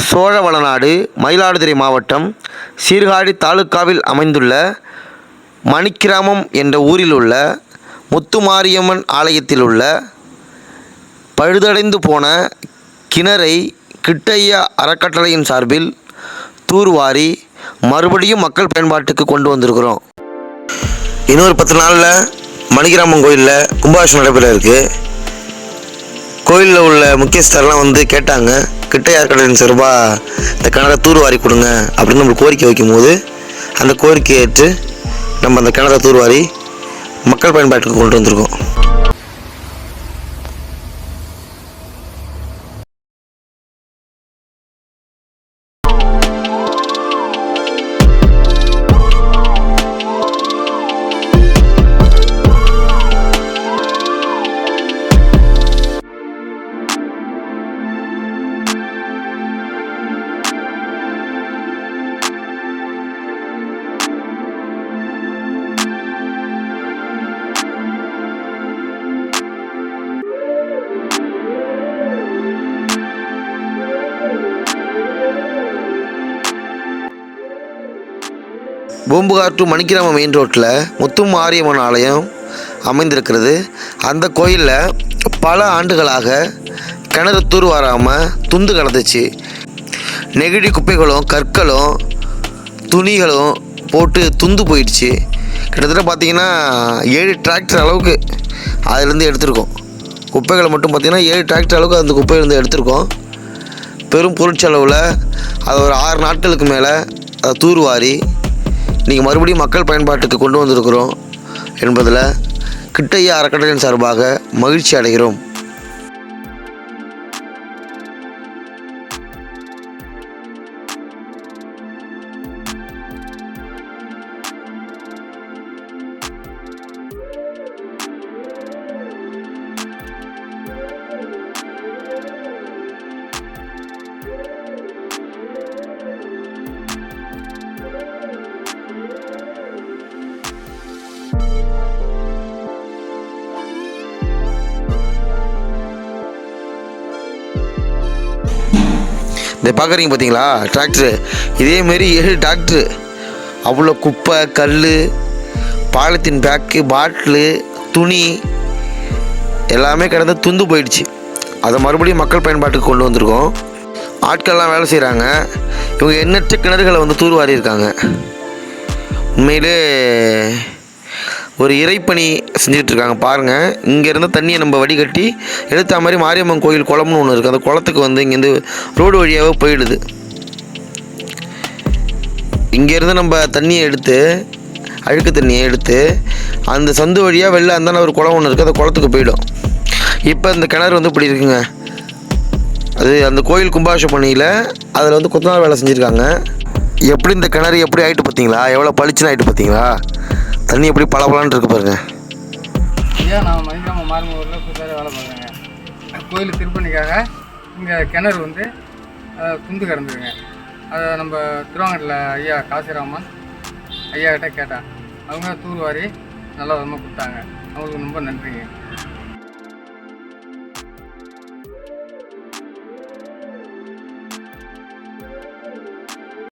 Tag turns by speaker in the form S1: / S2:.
S1: சோழவளநாடு, மயிலாடுதுறை மாவட்டம், சீர்காழி தாலுகாவில் அமைந்துள்ள மணிக்கிராமம் என்ற ஊரில் உள்ள முத்துமாரியம்மன் ஆலயத்தில் உள்ள பழுதடைந்து போன கிணறை கிட்டையா அறக்கட்டளையின் சார்பில் தூர்வாரி மறுபடியும் மக்கள் பயன்பாட்டுக்கு கொண்டு வந்திருக்கிறோம். இன்னொரு 10 நாளில் மணிக்கிராமம் கோயிலில் கும்பாபிஷேகம் நடைபெற இருக்குது. கோயிலில் உள்ள முக்கியஸ்தர்லாம் வந்து கேட்டாங்க, கிட்டையா அறக்கட்டளையின் சார்பாக இந்த கிணறை தூர்வாரி கொடுங்க அப்படின்னு நம்ம கோரிக்கை வைக்கும்போது அந்த கோரிக்கையை ஏற்று நம்ம அந்த கிணறை தூர்வாரி மக்கள் பயன்பாட்டுக்கு கொண்டு வந்திருக்கோம். பூம்புகார் டு மணிக்கிராமம் மெயின் ரோட்டில் முத்துமாரியம்மன் ஆலயம் அமைந்திருக்கிறது. அந்த கோயிலில் பல ஆண்டுகளாக கிணறு தூர்வாராமல் துந்து கிடந்துச்சு. நெகிழி குப்பைகளும் கற்களும் துணிகளும் போட்டு துந்து போயிடுச்சு. கிட்டத்தட்ட பார்த்திங்கன்னா 7 டிராக்டர் அளவுக்கு அதிலேருந்து எடுத்திருக்கோம். குப்பைகளை மட்டும் பார்த்திங்கன்னா 7 டிராக்டர் அளவுக்கு அந்த குப்பையிலேருந்து எடுத்திருக்கோம். பெரும் பொருட்செலவில் அது ஒரு 6 நாட்களுக்கு மேலே அதை தூர்வாரி இன்றைக்கி மறுபடியும் மக்கள் பயன்பாட்டுக்கு கொண்டு வந்திருக்கிறோம் என்பதில் கிட்டையா அறக்கட்டளையின் சார்பாக மகிழ்ச்சி அடைகிறோம். இதை பார்க்குறீங்க பார்த்தீங்களா, டிராக்டரு இதேமாரி 7 டிராக்டரு. அவ்வளோ குப்பை, கல், பாலித்தீன் பேக்கு, பாட்டிலு, துணி எல்லாமே கிடந்து துந்து போயிடுச்சு. அதை மறுபடியும் மக்கள் பயன்பாட்டுக்கு கொண்டு வந்திருக்கோம். ஆட்கள்லாம் வேலை செய்கிறாங்க. இவங்க எண்ணற்ற கிணறுகளை வந்து தூர்வாரி இருக்காங்க. உண்மையிலே ஒரு இறைப்பணி செஞ்சிட்ருக்காங்க பாருங்கள். இங்கேருந்து தண்ணியை நம்ம வடிகட்டி எடுத்த மாதிரி மாரியம்மன் கோயில் குளம்னு ஒன்று இருக்குது. அந்த குளத்துக்கு வந்து இங்கேருந்து ரோடு வழியாகவே போயிடுது. இங்கேருந்து நம்ம தண்ணியை எடுத்து அழுக்கு தண்ணியை எடுத்து அந்த சந்து வழியாக வெளில அந்தான ஒரு குளம் ஒன்று இருக்குது, அந்த குளத்துக்கு போயிடும். இப்போ இந்த கிணறு வந்து இப்படி இருக்குங்க. அது அந்த கோயில் கும்பாபிஷேகம் பணியில் அதில் வந்து கொத்தனார் வேலை செஞ்சுருக்காங்க. எப்படி இந்த கிணறு எப்படி ஆகிட்டு பார்த்தீங்களா, எவ்வளோ பளிச்சுன்னு ஆகிட்டு பார்த்தீங்களா, தண்ணி எப்படி பளபளன்னு இருக்கு பாருங்க.
S2: ஐயா, நான் மணிக்கிராமம் மாரியம்மன் புதுசாக வேலை பார்க்குறேங்க. கோயில் திருப்பணிக்காக இங்கே கிணறு வந்து துந்து கிடந்துருங்க. அதை நம்ம திருவாங்கட்டில் ஐயா காசிராமன் ஐயா கிட்டே கேட்டேன். அவங்க தூர்வாரி நல்ல விதமாக கொடுத்தாங்க. அவங்களுக்கு ரொம்ப நன்றிங்க.